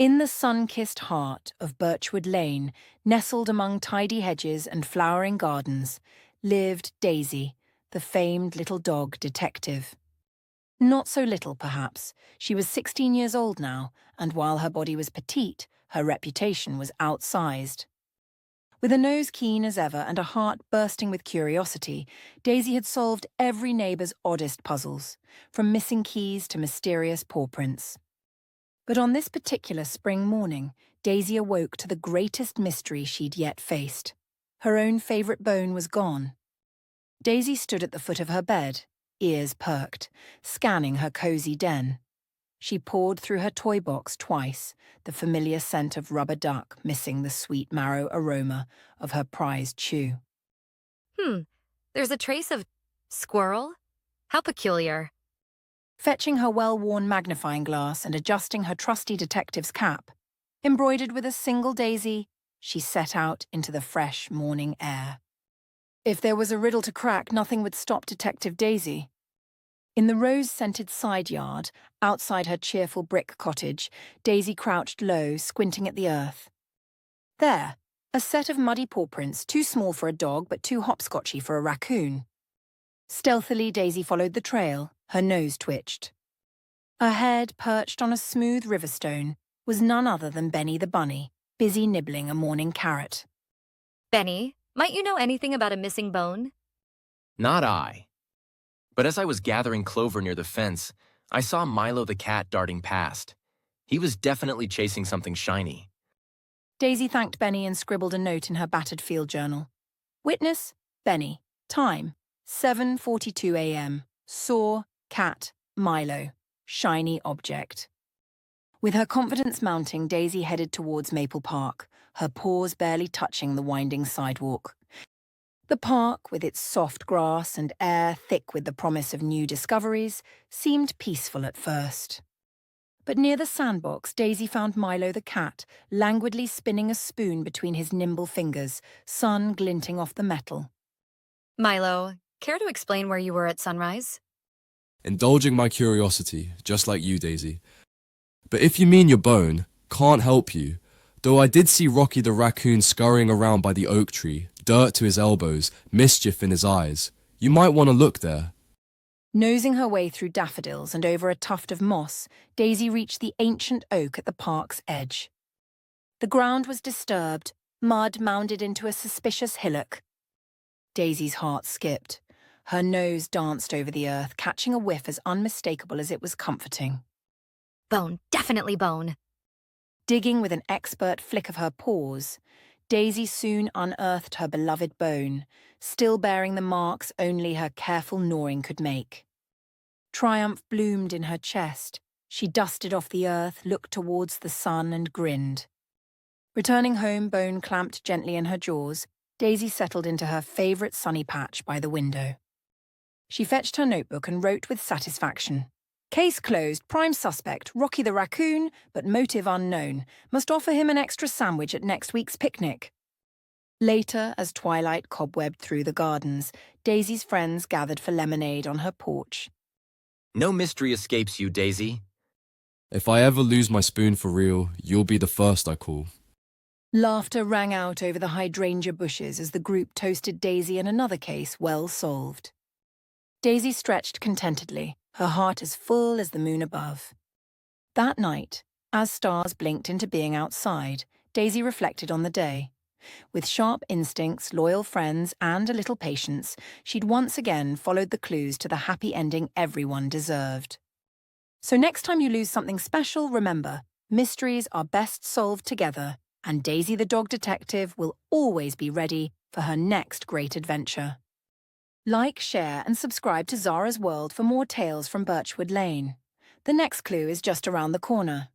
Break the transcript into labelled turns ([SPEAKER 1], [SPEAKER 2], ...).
[SPEAKER 1] In the sun-kissed heart of Birchwood Lane, nestled among tidy hedges and flowering gardens, lived Daisy, the famed little dog detective. Not so little, perhaps. She was 16 years old now, and while her body was petite, her reputation was outsized. With a nose keen as ever and a heart bursting with curiosity, Daisy had solved every neighbour's oddest puzzles, from missing keys to mysterious paw prints. But on this particular spring morning, Daisy awoke to the greatest mystery she'd yet faced. Her own favourite bone was gone. Daisy stood at the foot of her bed, ears perked, scanning her cosy den. She pawed through her toy box twice, the familiar scent of rubber duck missing the sweet marrow aroma of her prized chew.
[SPEAKER 2] There's a trace of squirrel? How peculiar.
[SPEAKER 1] Fetching her well-worn magnifying glass and adjusting her trusty detective's cap, embroidered with a single daisy, she set out into the fresh morning air. If there was a riddle to crack, nothing would stop Detective Daisy. In the rose-scented side yard, outside her cheerful brick cottage, Daisy crouched low, squinting at the earth. There, a set of muddy paw prints, too small for a dog but too hopscotchy for a raccoon. Stealthily, Daisy followed the trail, her nose twitched. Ahead, perched on a smooth riverstone, was none other than Benny the bunny, busy nibbling a morning carrot.
[SPEAKER 2] Benny, might you know anything about a missing bone?
[SPEAKER 3] Not I. But as I was gathering clover near the fence, I saw Milo the cat darting past. He was definitely chasing something shiny.
[SPEAKER 1] Daisy thanked Benny and scribbled a note in her battered field journal. Witness, Benny. Time, 7:42 a.m. Saw, cat, Milo. Shiny object. With her confidence mounting, Daisy headed towards Maple Park, her paws barely touching the winding sidewalk. The park, with its soft grass and air thick with the promise of new discoveries, seemed peaceful at first. But near the sandbox, Daisy found Milo the cat, languidly spinning a spoon between his nimble fingers, sun glinting off the metal.
[SPEAKER 2] Milo, care to explain where you were at sunrise?
[SPEAKER 4] Indulging my curiosity, just like you, Daisy. But if you mean your bone, can't help you. Though I did see Rocky the raccoon scurrying around by the oak tree, dirt to his elbows, mischief in his eyes. You might want to look there.
[SPEAKER 1] Nosing her way through daffodils and over a tuft of moss, Daisy reached the ancient oak at the park's edge. The ground was disturbed, mud mounded into a suspicious hillock. Daisy's heart skipped. Her nose danced over the earth, catching a whiff as unmistakable as it was comforting.
[SPEAKER 2] Bone, definitely bone.
[SPEAKER 1] Digging with an expert flick of her paws, Daisy soon unearthed her beloved bone, still bearing the marks only her careful gnawing could make. Triumph bloomed in her chest. She dusted off the earth, looked towards the sun and grinned. Returning home, bone clamped gently in her jaws, Daisy settled into her favourite sunny patch by the window. She fetched her notebook and wrote with satisfaction. Case closed, prime suspect, Rocky the raccoon, but motive unknown. Must offer him an extra sandwich at next week's picnic. Later, as twilight cobwebbed through the gardens, Daisy's friends gathered for lemonade on her porch.
[SPEAKER 3] No mystery escapes you, Daisy.
[SPEAKER 4] If I ever lose my spoon for real, you'll be the first I call.
[SPEAKER 1] Laughter rang out over the hydrangea bushes as the group toasted Daisy and another case well solved. Daisy stretched contentedly, her heart as full as the moon above. That night, as stars blinked into being outside, Daisy reflected on the day. With sharp instincts, loyal friends, and a little patience, she'd once again followed the clues to the happy ending everyone deserved. So next time you lose something special, remember, mysteries are best solved together, and Daisy the dog detective will always be ready for her next great adventure. Like, share, and subscribe to Zara's World for more tales from Birchwood Lane. The next clue is just around the corner.